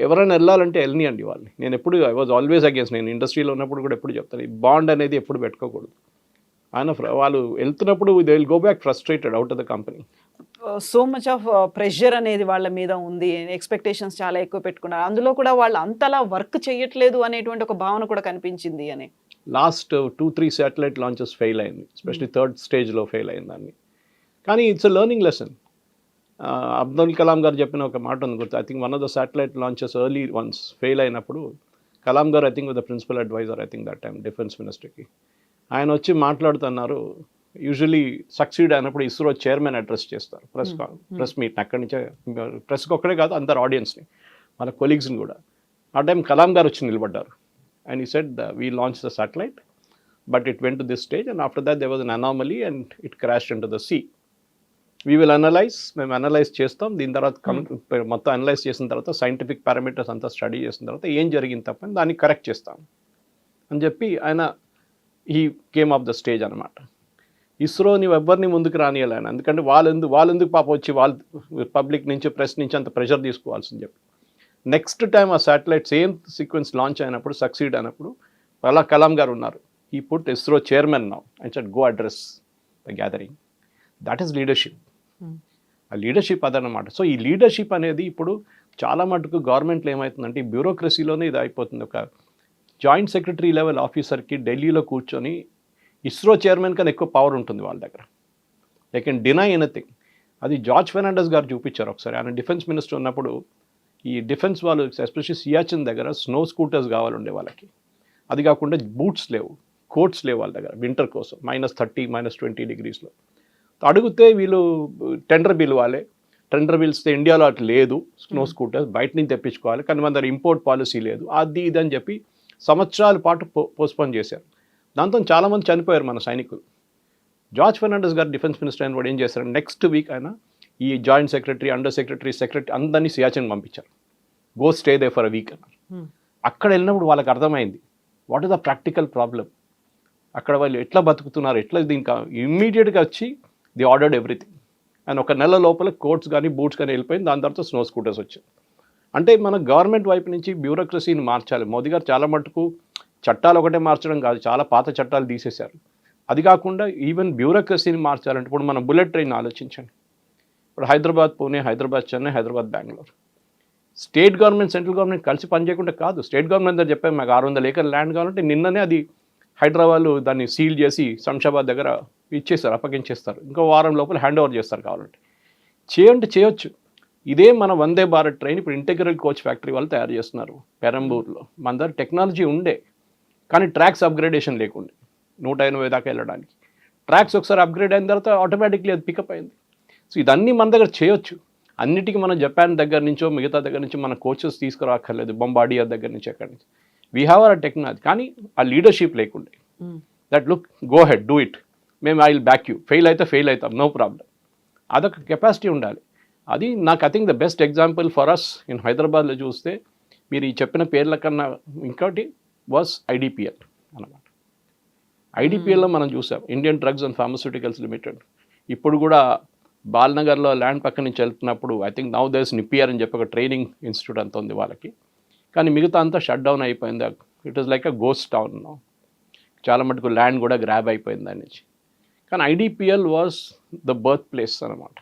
ఎవరైనా వెళ్ళాలంటే వెళ్ళనియండి వాళ్ళని. నేను ఎప్పుడు ఐ వాజ్ ఆల్వేస్ అగేన్స్, నేను ఇండస్ట్రీలో ఉన్నప్పుడు కూడా ఎప్పుడు చెప్తాను, ఈ బాండ్ అనేది ఎప్పుడు పెట్టుకోకూడదు. ఆయన వాళ్ళు వెళ్తున్నప్పుడు they will go back frustrated out of the company. So much of pressure అనేది వాళ్ళ మీద ఉంది, ఎక్స్పెక్టేషన్స్ చాలా ఎక్కువ పెట్టుకున్నారు. అందులో కూడా వాళ్ళు అంతలా వర్క్ చేయట్లేదు అనేటువంటి ఒక భావన కూడా కనిపించింది అని. లాస్ట్ 2-3 శాటిలైట్ లాంచెస్ ఫెయిల్ అయింది, ఎస్పెషలీ 3rd స్టేజ్లో ఫెయిల్ అయిందని. కానీ it's a learning lesson. Abdul Kalam గారు చెప్పిన ఒక మాట ఉంది గుర్తు. I think one of the satellite launches early ones fail అయినప్పుడు కలాం గారు I think with the principal adviser I think that time defence మినిస్టర్కి ఆయన వచ్చి మాట్లాడుతున్నారు. యూజువలీ సక్సీడ్ అయినప్పుడు ఇస్రో చైర్మన్ అడ్రస్ చేస్తారు ప్రెస్ మీట్. అక్కడి నుంచే ప్రెస్కి ఒక్కడే కాదు అందరు ఆడియన్స్ని, వాళ్ళ కొలీగ్స్ని కూడా. ఆ టైం కలాం గారు వచ్చి నిలబడ్డారు. And he said we launch the satellite but it went to this stage and after that there was an anomaly and it crashed into the sea. We will analyse, మేము analyse చేస్తాం. దీని తర్వాత మొత్తం analyse చేసిన తర్వాత scientific parameters అంతా study చేసిన తర్వాత ఏం జరిగింది తప్పని దాన్ని కరెక్ట్ చేస్తాం అని చెప్పి ఆయన ఈ కేమ్ ఆఫ్ ద స్టేజ్ అనమాట. ఇస్రోని ఎవరిని ముందుకు రానియాలి ఆయన, ఎందుకంటే వాళ్ళెందుకు పాప వచ్చి వాళ్ళు పబ్లిక్ నుంచి ప్రెస్ నుంచి అంత ప్రెషర్ తీసుకోవాల్సింది చెప్పి. నెక్స్ట్ టైం ఆ శాటిలైట్ సేమ్ సీక్వెన్స్ లాంచ్ అయినప్పుడు సక్సీడ్ అయినప్పుడు అలా కలాం గారు ఉన్నారు. ఈ put ISRO chairman now and said go address the gathering. That is leadership. ఆ లీడర్షిప్ అదనమాట. సో ఈ లీడర్షిప్ అనేది ఇప్పుడు చాలా మటుకు గవర్నమెంట్లో ఏమవుతుందంటే ఈ బ్యూరోక్రసీలోనే ఇది అయిపోతుంది. ఒక జాయింట్ సెక్రటరీ లెవెల్ ఆఫీసర్కి ఢిల్లీలో కూర్చొని ఇస్రో చైర్మన్ కన్నా ఎక్కువ పవర్ ఉంటుంది వాళ్ళ దగ్గర. They can deny anything. అది జార్జ్ ఫెర్నాండెస్ గారు చూపించారు ఒకసారి. ఆయన డిఫెన్స్ మినిస్టర్ ఉన్నప్పుడు ఈ డిఫెన్స్ వాళ్ళు ఎస్పెషల్లీ సియాచిన్ దగ్గర స్నో స్కూటర్స్ కావాలి ఉండే వాళ్ళకి. అది కాకుండా బూట్స్ లేవు, కోట్స్ లేవు వాళ్ళ దగ్గర వింటర్ కోసం, -30 -20 degreesలో. అడిగితే వీళ్ళు టెండర్ పిలవాలి. టెండర్ పిలిస్తే ఇండియాలో అటు లేదు స్నో స్కూటర్స్, బయట నుంచి తెప్పించుకోవాలి. కానీ మన దగ్గర ఇంపోర్ట్ పాలసీ లేదు, అది ఇది అని చెప్పి సంవత్సరాల పాటు పోస్ట్పోన్ చేశారు. దాంతో చాలామంది చనిపోయారు మన సైనికులు. జార్జ్ ఫెర్నాండెస్ గారు డిఫెన్స్ మినిస్టర్ అయిన వాడు ఏం చేశారు, నెక్స్ట్ వీక్ ఆయన ఈ joint secretary, under secretary, secretary అందరినీ సియాచిన్ పంపించారు. Go stay they for a week అన్నారు. అక్కడ వెళ్ళినప్పుడు వాళ్ళకి అర్థమైంది what is the practical problem. అక్కడ వాళ్ళు ఎట్లా బతుకుతున్నారు, ఎట్లా దీనికి ఇమ్మీడియట్గా వచ్చి ది ఆర్డర్డ్ ఎవ్రీథింగ్. అండ్ ఒక నెల లోపల కోట్స్ కానీ బూట్స్ కానీ వెళ్ళిపోయింది. దాని తర్వాత స్నో స్కూటర్స్ వచ్చాయి. అంటే మన గవర్నమెంట్ వైపు నుంచి బ్యూరోక్రసీని మార్చాలి. మోదీ గారు చాలా మటుకు చట్టాలు ఒకటే మార్చడం కాదు, చాలా పాత చట్టాలు తీసేశారు. అది కాకుండా ఈవెన్ బ్యూరోక్రసీని మార్చాలంటే ఇప్పుడు మన బుల్లెట్ ట్రైన్ ఆలోచించండి. ఇప్పుడు Hyderabad Pune, Hyderabad Chennai, Hyderabad Bengaluru. State government central government కలిసి పనిచేయకుండా కాదు. స్టేట్ గవర్నమెంట్ దగ్గర చెప్పాము మాకు 600 ఏకర్ ల్యాండ్ కావాలంటే నిన్ననే అది హైదరాబాద్ దాన్ని సీల్ చేసి శంషాబాద్ దగ్గర ఇచ్చేస్తారు, అప్పగించేస్తారు. ఇంకో వారం లోపల హ్యాండ్ ఓవర్ చేస్తారు కావాలంటే. చేయొచ్చు. ఇదే మన వందే భారత్ ట్రైన్ ఇప్పుడు ఇంటెగ్రల్ కోచ్ ఫ్యాక్టరీ వాళ్ళు తయారు చేస్తున్నారు పెరంబూర్లో. మన దగ్గర టెక్నాలజీ ఉండే కానీ ట్రాక్స్ అప్గ్రేడేషన్ లేకుండే 180 దాకా వెళ్ళడానికి. ట్రాక్స్ ఒకసారి అప్గ్రేడ్ అయిన తర్వాత ఆటోమేటిక్లీ అది పికప్ అయింది. సో ఇదన్నీ మన దగ్గర చేయొచ్చు. అన్నిటికీ మనం జపాన్ దగ్గర నుంచో మిగతా దగ్గర నుంచి మన కోచెస్ తీసుకురాక్కర్లేదు, బొంబాడియా దగ్గర నుంచి ఎక్కడి నుంచి. వీ హ్యావ్ అవర్ టెక్నాలజీ, కానీ ఆ లీడర్షిప్ లేకుండే. That look go ahead do it, మేము I will back you, fail అయితే ఫెయిల్ అవుతాం, నో ప్రాబ్లం. అదొక కెపాసిటీ ఉండాలి. అది నాకు I think the best example for us in హైదరాబాద్లో చూస్తే మీరు ఈ చెప్పిన పేర్ల కన్నా ఇంకోటి వాస్ ఐడిపిఎల్ అనమాట. ఐడిపిఎల్లో మనం చూసాం Indian drugs and pharmaceuticals limited. ఇప్పుడు కూడా బాల్నగర్లో ల్యాండ్ పక్క నుంచి వెళ్తున్నప్పుడు ఐ థింక్ నౌ దేర్స్ నిపిఆర్ అని చెప్పి ఒక ట్రైనింగ్ ఇన్స్టిట్యూట్ అంత ఉంది వాళ్ళకి. కానీ మిగతా అంతా షట్ డౌన్ అయిపోయింది. It is like a ghost town. చాలా మటుకు ల్యాండ్ కూడా గ్రాబ్ అయిపోయింది దాని నుంచి. కానీ IDPL was the birth place అనమాట.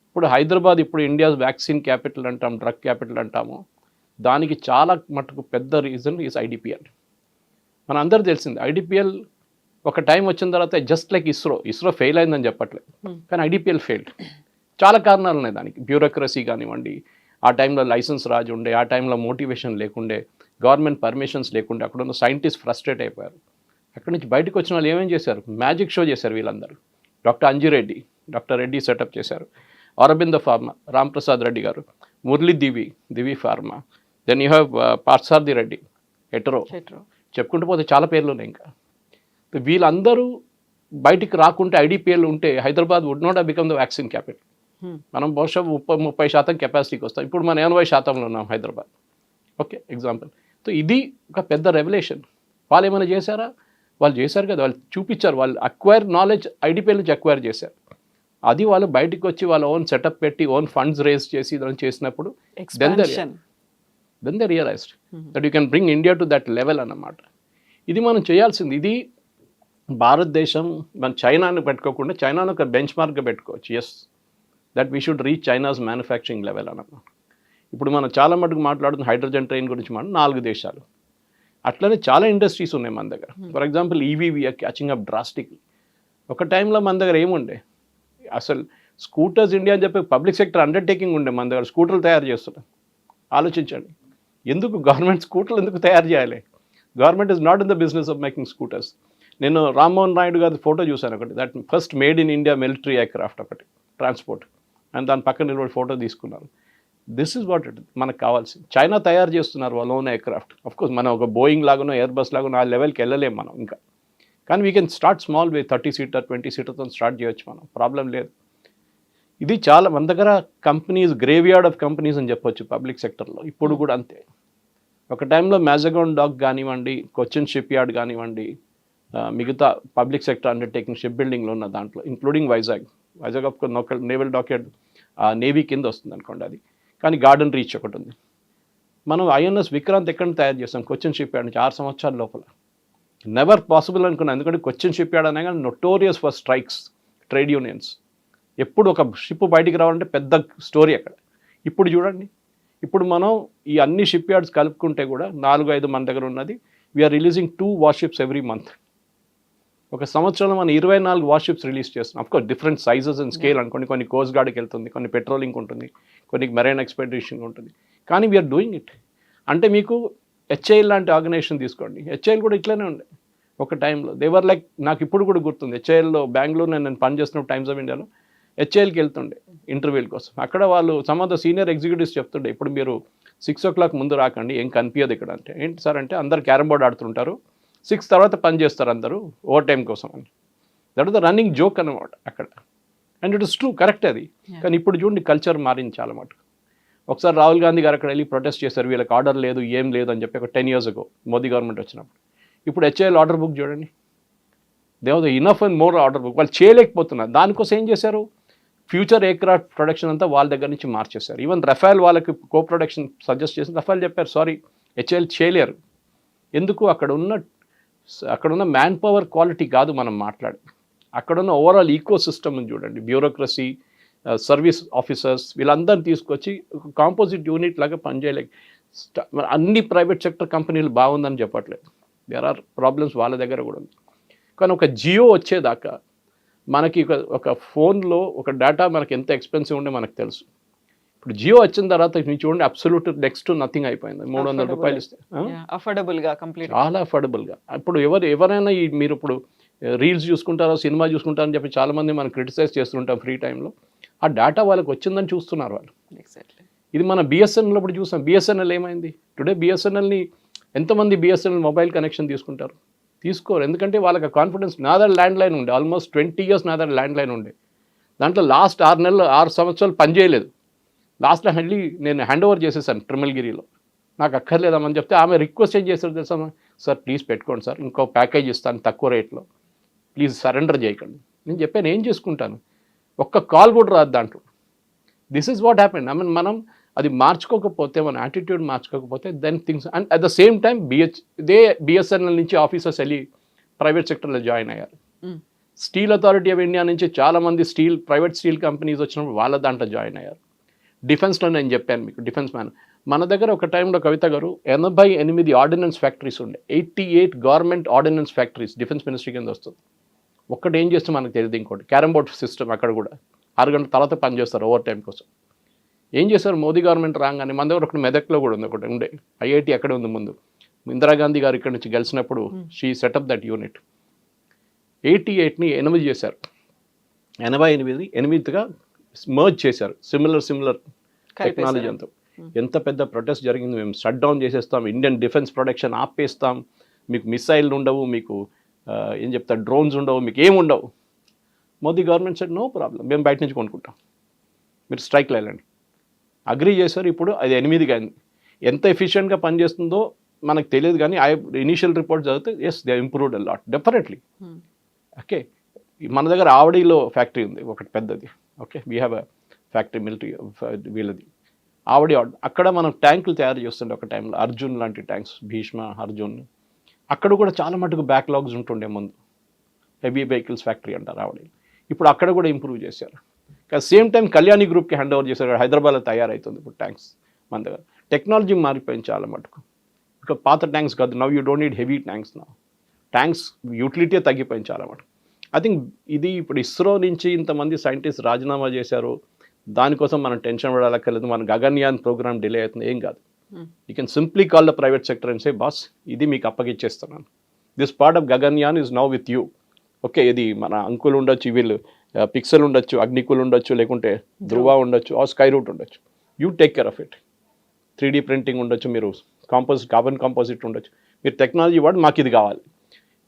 ఇప్పుడు హైదరాబాద్ ఇప్పుడు ఇండియాస్ వ్యాక్సిన్ క్యాపిటల్ అంటాం, డ్రగ్ క్యాపిటల్ అంటాము. దానికి చాలా మటుకు పెద్ద రీజన్ ఈజ్ ఐడిపిఎల్. మన అందరూ తెలిసింది ఐడిపిఎల్ ఒక టైం వచ్చిన తర్వాత జస్ట్ లైక్ ఇస్రో ఫెయిల్ అయిందని చెప్పట్లేదు, కానీ ఐడిపిఎల్ ఫెయిల్డ్. చాలా కారణాలు ఉన్నాయి దానికి. బ్యూరోక్రసీ కానివ్వండి, ఆ టైంలో లైసెన్స్ రాజు ఉండే, ఆ టైంలో మోటివేషన్ లేకుండే, గవర్నమెంట్ పర్మిషన్స్ లేకుండే, అక్కడ ఉన్న సైంటిస్ట్ ఫ్రస్ట్రేట్ అయిపోయారు. అక్కడి నుంచి బయటకు వచ్చిన వాళ్ళు ఏమేం చేశారు, మ్యాజిక్ షో చేశారు వీళ్ళందరూ. డాక్టర్ రెడ్డి సెటప్ చేశారు. అరబిందో ఫార్మా, రాంప్రసాద్ రెడ్డి గారు, Murali Divi pharma, then you have Parthasarathy Reddy, Hetero, చెప్పుకుంటూ పోతే చాలా పేర్లు ఉన్నాయి. ఇంకా వీళ్ళందరూ బయటికి రాకుంటే ఐడిపిఎల్ ఉంటే Hyderabad would not have become the vaccine capital. మనం బహుశా 30% కెపాసిటీకి వస్తాం. ఇప్పుడు మనం 80% ఉన్నాం హైదరాబాద్. Okay, example. సో ఇది ఒక పెద్ద రెవల్యూషన్. వాళ్ళు ఏమైనా చేశారా? వాళ్ళు చేశారు కదా, వాళ్ళు చూపించారు. వాళ్ళు అక్వైర్ నాలెడ్జ్ ఐడిపిఎల్ నుంచి అక్వైర్ చేశారు. అది వాళ్ళు బయటకు వచ్చి వాళ్ళ ఓన్ సెటప్ పెట్టి ఓన్ ఫండ్స్ రేజ్ చేసి దాన్ని చేసినప్పుడు then they realised that you can bring India to that level అన్నమాట. ఇది మనం చేయాల్సింది. ఇది భారతదేశం మన చైనాను పెట్టుకోకుండా చైనాను ఒక బెంచ్ మార్క్గా పెట్టుకోవచ్చు. Yes, that we should reach China's manufacturing level అన్నమాట. ఇప్పుడు మనం చాలా మటుకు మాట్లాడుతున్న హైడ్రోజన్ ట్రైన్ గురించి మనం 4 దేశాలు. అట్లనే చాలా ఇండస్ట్రీస్ ఉన్నాయి మన దగ్గర. For example EV we're catching up drastically. ఒక టైంలో మన దగ్గర ఏముండే, అసలు స్కూటర్స్ ఇండియా అని చెప్పి పబ్లిక్ సెక్టర్ అండర్టేకింగ్ ఉండే. మన దగ్గర స్కూటర్లు తయారు చేస్తున్నాం. ఆలోచించండి, ఎందుకు గవర్నమెంట్ స్కూటర్లు ఎందుకు తయారు చేయాలి? Government is not in the business of making scooters. నేను రామ్మోహన్ నాయుడు గారి ఫోటో చూశాను ఒకటి, that first made in India military aircraft ఒకటి, ట్రాన్స్పోర్ట్, అండ్ దాని పక్కన నిలబడి ఫోటో తీసుకున్నారు. దిస్ ఈజ్ వాట్ ఇట్ మనకు కావాల్సింది. చైనా తయారు చేస్తున్నారు వాళ్ళ ఓన్ ఎయిర్క్రాఫ్ట్. అఫ్కోర్స్ మనం ఒక బోయింగ్ లాగానో ఎయిర్బస్ లాగానో ఆ లెవెల్కి వెళ్ళలేము మనం ఇంకా. కానీ we can start small way, 30 seater 20 సీటర్తో స్టార్ట్ చేయొచ్చు మనం, ప్రాబ్లం లేదు. ఇది చాలా మన దగ్గర companies, graveyard of companies అని చెప్పొచ్చు పబ్లిక్ సెక్టర్లో. ఇప్పుడు కూడా అంతే. ఒక టైంలో మ్యాజగాన్ డాక్ కానివ్వండి, కొచ్చిన్ షిప్ యార్డ్ కానివ్వండి, మిగతా పబ్లిక్ సెక్టర్ అండర్టేకింగ్ షిప్ బిల్డింగ్లో ఉన్న దాంట్లో including Vizag of naval dockyard navy కింద వస్తుంది అనుకోండి అది. కానీ గార్డెన్ రీచ్ ఒకటి ఉంది. మనం ఐఎన్ఎస్ విక్రాంత్ ఎక్కడ తయారు చేస్తాం, కొచ్చిన్ షిప్ యార్డ్ నుంచి 6 సంవత్సరాల లోపల. నెవర్ పాసిబుల్ అనుకున్నాను, ఎందుకంటే కొచ్చిన్ షిప్ యార్డ్ అనగా notorious for strikes, trade unions. ఎప్పుడు ఒక షిప్ బయటికి రావాలంటే పెద్ద స్టోరీ అక్కడ. ఇప్పుడు చూడండి, ఇప్పుడు మనం ఈ అన్ని షిప్ యార్డ్స్ కలుపుకుంటే కూడా 4-5 మన దగ్గర ఉన్నది. We're releasing 2 warships every month. ఒక సంవత్సరంలో మనం 24 వార్షిప్స్ రిలీజ్ చేస్తున్నాం. Of course different sizes and scale అనుకోండి. కొన్ని కోస్ట్ గార్డ్కి వెళ్తుంది, కొన్ని పెట్రోలింగ్ ఉంటుంది, కొన్ని మెరైన్ ఎక్స్పెడిషన్ ఉంటుంది. కానీ వీఆర్ డూయింగ్ ఇట్. అంటే మీకు హెచ్ఐఎల్ లాంటి ఆర్గనైజేషన్ తీసుకోండి. హెచ్ఐఎల్ కూడా ఇట్లనే ఉండే ఒక టైంలో. దేవర్ లైక్, నాకు ఇప్పుడు కూడా గుర్తుంది, హెచ్ఐఎల్లో బెంగళూరులో నేను పనిచేస్తున్న టైమ్స్ ఆఫ్ ఇండియాలో హెచ్ఐఎల్కి వెళ్తుండే ఇంటర్వ్యూల కోసం. అక్కడ వాళ్ళు some of the senior executives చెప్తుండే, ఇప్పుడు మీరు 6 o'clock ముందు రాకండి, ఏం కనిపించదు ఇక్కడ. అంటే ఏంటి సార్ అంటే, అందరు క్యారమ్ బోర్డ్ ఆడుతుంటారు, 6 తర్వాత పని చేస్తారు అందరూ ఓవర్ టైం కోసం అని. That is the running joke అన్నమాట అక్కడ. And it is true, correct అది. కానీ ఇప్పుడు చూడండి కల్చర్ మారింది చాలా మటుకు. ఒకసారి రాహుల్ గాంధీ గారు అక్కడ వెళ్ళి ప్రొటెస్ట్ చేశారు, వీళ్ళకి ఆర్డర్ లేదు, ఏం లేదు అని చెప్పి, ఒక 10 years ago మోదీ గవర్నమెంట్ వచ్చినప్పుడు. ఇప్పుడు హెచ్ఐఎల్ ఆర్డర్ బుక్ చూడండి, they was enough and more order book. వాళ్ళు చేయలేకపోతున్నారు. దానికోసం ఏం చేశారు, ఫ్యూచర్ ఎయిర్క్రాఫ్ట్ ప్రొడక్షన్ అంతా వాళ్ళ దగ్గర నుంచి మార్చేశారు. ఈవెన్ రఫేల్ వాళ్ళకి కో ప్రొడక్షన్ సజెస్ట్ చేసి రఫేల్ చెప్పారు సారీ హెచ్ఏఎల్ చేయలేరు. ఎందుకు, అక్కడున్న మ్యాన్ పవర్ క్వాలిటీ కాదు మనం మాట్లాడి, అక్కడున్న ఓవరాల్ ఈకో సిస్టమ్ని చూడండి. బ్యూరోక్రసీ, సర్వీస్ ఆఫీసర్స్ వీళ్ళందరినీ తీసుకొచ్చి కాంపోజిట్ యూనిట్ లాగా పనిచేయలేక అన్ని ప్రైవేట్ సెక్టర్ కంపెనీలు బాగుందని చెప్పట్లేదు. దేర్ ఆర్ ప్రాబ్లమ్స్ వాళ్ళ దగ్గర కూడా ఉంది. కానీ ఒక జియో వచ్చేదాకా మనకి ఒక ఫోన్లో ఒక డేటా మనకి ఎంత ఎక్స్పెన్సివ్ ఉండే మనకు తెలుసు. ఇప్పుడు జియో వచ్చిన తర్వాత మీరు చూడండి అబ్సల్యూట్ నెక్స్ట్ నథింగ్ అయిపోయింది. 300 రూపాయలు ఇస్తే అఫోర్డబుల్గా, కంప్లీట్ చాలా అఫోర్డబుల్గా. ఇప్పుడు ఎవరైనా మీరు ఇప్పుడు రీల్స్ చూసుకుంటారో సినిమా చూసుకుంటారని చెప్పి చాలామంది మనం క్రిటిసైజ్ చేస్తుంటాం ఫ్రీ టైంలో. ఆ డేటా వాళ్ళకి వచ్చిందని చూస్తున్నారు వాళ్ళు. ఎగ్జాక్ట్లీ. ఇది మన బిఎస్ఎన్ఎల్ ఇప్పుడు చూసాం. బిఎస్ఎన్ఎల్ ఏమైంది టుడే, బిఎస్ఎన్ఎల్ని ఎంతమంది బిఎస్ఎన్ఎల్ మొబైల్ కనెక్షన్ తీసుకుంటారు, తీసుకోరు. ఎందుకంటే వాళ్ళకి కాన్ఫిడెన్స్. నా దగ్గర ల్యాండ్ లైన్ ఉండే ఆల్మోస్ట్ 20 years నా దగ్గర ల్యాండ్ లైన్ ఉండే. దాంట్లో లాస్ట్ 6 సంవత్సరాలు పనిచేయలేదు. లాస్ట్లో వెళ్ళి నేను హ్యాండ్ ఓవర్ చేసేసాను ట్రిమల్గిరిలో. నాకు అక్కర్లేదామని చెప్తే ఆమె రిక్వెస్ట్ ఏం చేశారు తెలుసా, సార్ ప్లీజ్ పెట్టుకోండి సార్, ఇంకో ప్యాకేజ్ ఇస్తాను తక్కువ రేట్లో, ప్లీజ్ సరెండర్ చేయకండి. నేను చెప్పాను ఏం చేసుకుంటాను, ఒక్క కాల్ కూడా రాదు దాంట్లో. This is what happened. I mean మనం అది మార్చుకోకపోతే, మన యాటిట్యూడ్ మార్చుకోకపోతే then things. And at the same time BSNL నుంచి ఆఫీసర్స్ వెళ్ళి ప్రైవేట్ సెక్టర్లో జాయిన్ అయ్యారు. స్టీల్ అథారిటీ ఆఫ్ ఇండియా నుంచి చాలామంది ప్రైవేట్ స్టీల్ కంపెనీస్ వచ్చినప్పుడు వాళ్ళ దాంట్లో జాయిన్ అయ్యారు. డిఫెన్స్లో నేను చెప్పాను మీకు, డిఫెన్స్ మ్యాన్. మన దగ్గర ఒక టైంలో కవిత గారు 88 ఆర్డినెన్స్ ఫ్యాక్టరీస్ ఉండే, 88 government ordinance factories defence ministry కింద వస్తుంది. ఒక్కటి ఏం చేస్తే మనకు తెలియదు. ఇంకోటి క్యారమ్ బోర్డ్ సిస్టమ్, అక్కడ కూడా 6 గంటల తర్వాత పనిచేస్తారు ఓవర్ టైం కోసం. ఏం చేశారు, మోదీ గవర్నమెంట్ రాగానే మన దగ్గర ఒకటి మెదక్లో కూడా ఉంది, ఒకటి ఉండే ఐఐటి అక్కడే ఉంది. ముందు ఇందిరాగాంధీ గారు ఇక్కడ నుంచి గెలిచినప్పుడు షీ సెటప్ దట్ యూనిట్. 88ని 8 చేశారు, 88గా మర్జ్ చేశారు. సిమిలర్ టెక్నాలజీ అంతా. ఎంత పెద్ద ప్రొటెస్ట్ జరిగింది. మేము షట్ డౌన్ చేసేస్తాం, ఇండియన్ డిఫెన్స్ ప్రొడక్షన్ ఆపేస్తాం, మీకు మిసైల్ ఉండవు, మీకు ఏం చెప్తారు డ్రోన్స్ ఉండవు, మీకు ఏమి ఉండవు. Modi government said no problem, మేము బయట నుంచి కొనుక్కుంటాం, మీరు స్ట్రైక్లు వెళ్ళండి. అగ్రీ చేశారు. ఇప్పుడు అది 8 కానీ ఎంత ఎఫిషియెంట్గా పనిచేస్తుందో మనకు తెలియదు. కానీ ఇనీషియల్ రిపోర్ట్ చదివితే yes they improved a lot definitely. Okay, మన దగ్గర ఆవడిలో ఫ్యాక్టరీ ఉంది ఒకటి పెద్దది. Okay, we have a factory military వీళ్ళది ఆవడి. అక్కడ మనం ట్యాంకులు తయారు చేస్తుండే ఒక టైంలో, అర్జున్ లాంటి ట్యాంక్స్, భీష్మ, అర్జున్. అక్కడ కూడా చాలా మటుకు బ్యాక్లాగ్స్ ఉంటుండే ముందు. హెవీ వెహికల్స్ ఫ్యాక్టరీ అంటారు ఆవడి. ఇప్పుడు అక్కడ కూడా ఇంప్రూవ్ చేశారు. సేమ్ టైం కళ్యాణి గ్రూప్కి హ్యాండ్ ఓవర్ చేశారు. హైదరాబాద్లో తయారవుతుంది ఇప్పుడు ట్యాంక్స్. మన దగ్గర టెక్నాలజీ మారిపోయింది చాలా మటుకు. ఇంకా పాత ట్యాంక్స్ కాదు, now you don't need heavy tanks. నా ట్యాంక్స్ యూటిలిటీ తగ్గిపోయింది చాలా మటుకు. ఐ థింక్ ఇది ఇప్పుడు ఇస్రో నుంచి ఇంతమంది సైంటిస్ట్ రాజీనామా చేశారు, దానికోసం మనం టెన్షన్ పడాలక్కర్లేదు. మన గగన్యాన్ ప్రోగ్రామ్ డిలే అవుతుంది, ఏం కాదు. You can simply call the private sector and say boss ఇది మీకు అప్పగిచ్చేస్తున్నాను, this part of Gaganyaan is now with you. Okay, ఇది మన అంకుల్ ఉండొచ్చు, వీళ్ళు పిక్సెల్ ఉండొచ్చు, అగ్నికుల్ ఉండొచ్చు, లేకుంటే ధ్రువ ఉండొచ్చు, ఆ స్కై రూట్ ఉండొచ్చు. You take care of it. 3D printing ఉండొచ్చు, మీరు కార్బన్ కాంపోజిట్ ఉండొచ్చు, మీరు టెక్నాలజీ వాడు మాకు ఇది కావాలి.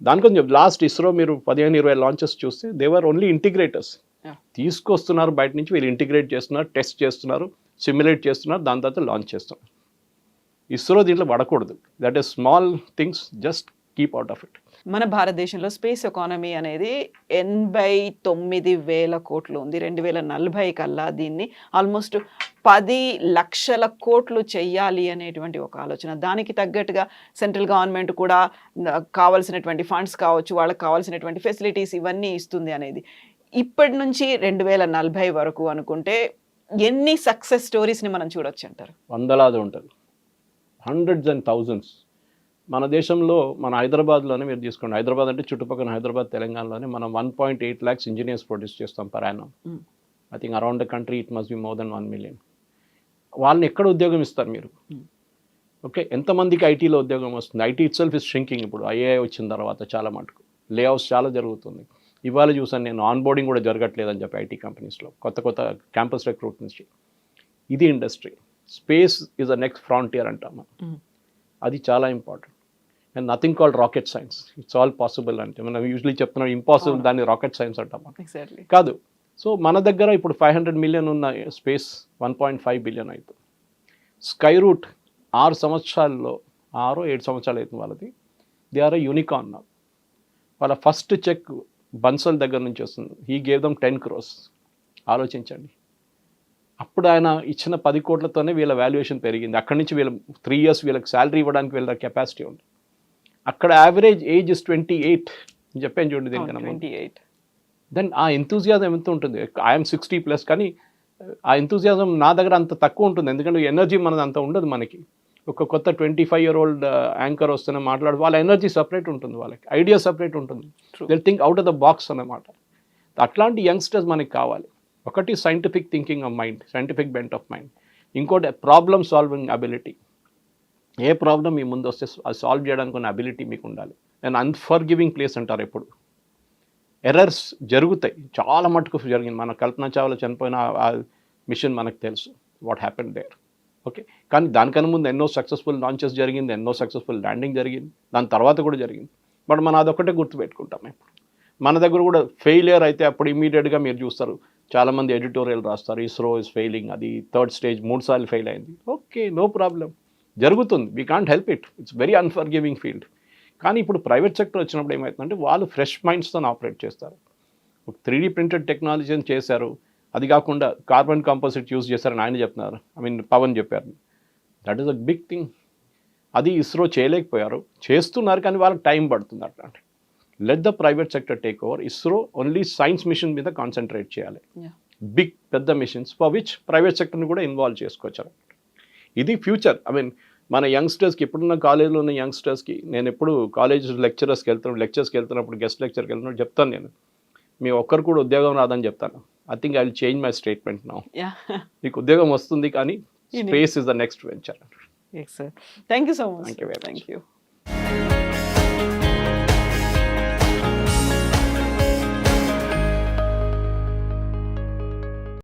దానికోసం లాస్ట్ ఇస్రో మీరు 15-20 లాంచెస్ చూస్తే దేవర్ ఓన్లీ ఇంటిగ్రేటర్స్. తీసుకొస్తున్నారు బయట నుంచి, వీళ్ళు ఇంటిగ్రేట్ చేస్తున్నారు, టెస్ట్ చేస్తున్నారు, సిమ్యులేట్ చేస్తున్నారు, దాని తర్వాత లాంచ్ చేస్తున్నారు. ఇస్రో దీంట్లో పడకూడదు. That is small things, just keep out of it. మన భారతదేశంలో స్పేస్ ఎకానమీ అనేది 89,000 కోట్లు ఉంది. 2040 కల్లా దీన్ని ఆల్మోస్ట్ 10 లక్షల కోట్లు చెయ్యాలి అనేటువంటి ఒక ఆలోచన. దానికి తగ్గట్టుగా సెంట్రల్ గవర్నమెంట్ కూడా కావాల్సినటువంటి ఫండ్స్ కావచ్చు, వాళ్ళకి కావాల్సినటువంటి ఫెసిలిటీస్ ఇవన్నీ ఇస్తుంది అనేది. ఇప్పటి నుంచి 2040 వరకు అనుకుంటే ఎన్ని సక్సెస్ స్టోరీస్ని మనం చూడొచ్చు అంటారు? వందలాది ఉంటుంది, హండ్రెడ్స్ అండ్ థౌజండ్స్. మన దేశంలో, మన హైదరాబాద్లోనే మీరు తీసుకోండి. హైదరాబాద్ అంటే చుట్టుపక్కల హైదరాబాద్, తెలంగాణలోనే మనం 1.8 lakhs ఇంజనీర్స్ ప్రొడ్యూస్ చేస్తాం per annum. I think around the country it must be more than 1 million. వాళ్ళని ఎక్కడ ఉద్యోగం ఇస్తారు మీరు? ఓకే, ఎంతమందికి ఐటీలో ఉద్యోగం వస్తుంది? IT it self is షింకింగ్. ఇప్పుడు ఐఏఐ వచ్చిన తర్వాత చాలా మటుకు లేఅవుట్స్ చాలా జరుగుతుంది. ఇవాళ చూసాను నేను, ఆన్ బోర్డింగ్ కూడా జరగట్లేదని చెప్పి ఐటీ కంపెనీస్లో కొత్త క్యాంపస్ రిక్రూట్ నుంచి. ఇది industry. Space is a next frontier అంటాం మనం. అది చాలా important. And nothing called rocket science, it's all possible. అంటే మనం యూజువలీ చెప్తున్నాం ఇంపాసిబుల్, దాన్ని రాకెట్ సైన్స్ అంటాం. కాదు. సో మన దగ్గర ఇప్పుడు 500 million ఉన్న స్పేస్ 1.5 billion అవుతుంది. స్కై రూట్ 6 సంవత్సరాల్లో 6 or 7 సంవత్సరాలు అవుతుంది వాళ్ళది. They are a unicorn. వాళ్ళ ఫస్ట్ చెక్ బన్సల్ దగ్గర నుంచి వస్తుంది. He gave them 10 crores. ఆలోచించండి. అప్పుడు ఆయన ఇచ్చిన 10 కోట్లతోనే వీళ్ళ వాల్యుయేషన్ పెరిగింది. అక్కడి నుంచి వీళ్ళ 3 years వీళ్ళకి శాలరీ ఇవ్వడానికి వీళ్ళ కెపాసిటీ ఉంది. అక్కడ యావరేజ్ ఏజ్ ఇస్ 28. నేను చెప్పాను చూడండి దీనికన్నా ముందు. 28. దెన్ ఆ ఎంతూజియాజం ఎంత ఉంటుంది? ఐఎమ్ 60+ కానీ ఆ ఎంతూజియాజం నా దగ్గర అంత తక్కువ ఉంటుంది. ఎందుకంటే ఎనర్జీ మనది అంత ఉండదు మనకి. ఒక కొత్త 25-year-old యాంకర్ వస్తేనే మాట్లాడు, వాళ్ళ ఎనర్జీ సపరేట్ ఉంటుంది, వాళ్ళకి ఐడియా సపరేట్ ఉంటుంది. They think out of the box అన్నమాట. అట్లాంటి యంగ్స్టర్స్ మనకి కావాలి. ఒకటి scientific thinking of mind, scientific bent of mind. ఇంకోటి ప్రాబ్లమ్ సాల్వింగ్ అబిలిటీ. ఏ ప్రాబ్లం మీ ముందు వస్తే అది సాల్వ్ చేయడానికి ఉన్న అబిలిటీ మీకు ఉండాలి. అండ్ అన్ఫర్గివింగ్ ప్లేస్ అంటారు ఎప్పుడు. ఎర్రర్స్ జరుగుతాయి, చాలా మటుకు జరిగింది. మన కల్పన చావ్లా చనిపోయిన ఆ మిషన్ మనకు తెలుసు వాట్ హ్యాపెన్ దేర్. ఓకే, కానీ దానికన్నా ముందు ఎన్నో సక్సెస్ఫుల్ లాంచెస్ జరిగింది, ఎన్నో సక్సెస్ఫుల్ ల్యాండింగ్ జరిగింది, దాని తర్వాత కూడా జరిగింది. బట్ మనం అదొకటే గుర్తుపెట్టుకుంటాం. ఇప్పుడు మన దగ్గర కూడా ఫెయిలియర్ అయితే అప్పుడు ఇమీడియట్గా మీరు చూస్తారు, చాలామంది ఎడిటోరియల్ రాస్తారు, ఇస్రో ఇస్ ఫెయిలింగ్, అది 3rd stage 3 సార్లు ఫెయిల్ అయింది. ఓకే, నో ప్రాబ్లం, జరుగుతుంది. We can't help it. It's very unforgiving field. కానీ ఇప్పుడు ప్రైవేట్ సెక్టర్ వచ్చినప్పుడు ఏమవుతుందంటే వాళ్ళు ఫ్రెష్ మైండ్స్తో ఆపరేట్ చేస్తారు. 3D printed టెక్నాలజీని చేశారు, అది కాకుండా కార్బన్ కాంపోజిట్ యూజ్ చేశారని ఆయన చెప్తున్నారు. పవన్ చెప్పారు. That is a big thing. అది ఇస్రో చేయలేకపోయారు, చేస్తున్నారు, కానీ వాళ్ళకి టైం పడుతుంది. అట్లాంటి let the private sector take over. ISRO only science mission మీద కాన్సన్ట్రేట్ చేయాలి. బిగ్ పెద్ద మిషన్స్ ఫర్ విచ్ ప్రైవేట్ సెక్టర్ని కూడా ఇన్వాల్వ్ చేసుకోవచ్చు. ఇది ఫ్యూచర్. మన యంగ్స్టర్స్కి, ఇప్పుడున్న కాలేజీలో ఉన్న యంగ్స్టర్స్కి, నేను ఎప్పుడు కాలేజ్ లెక్చరర్స్కి వెళ్తున్నప్పుడు గెస్ట్ లెక్చర్కి వెళ్తున్నప్పుడు చెప్తాను, నేను మీ ఒక్కరు కూడా ఉద్యోగం రాదని చెప్తాను. I think I will change my statement now. మీకు ఉద్యోగం వస్తుంది, కానీ space is the next venture. Yes, sir. Thank you so much. Thank you very much. Thank you.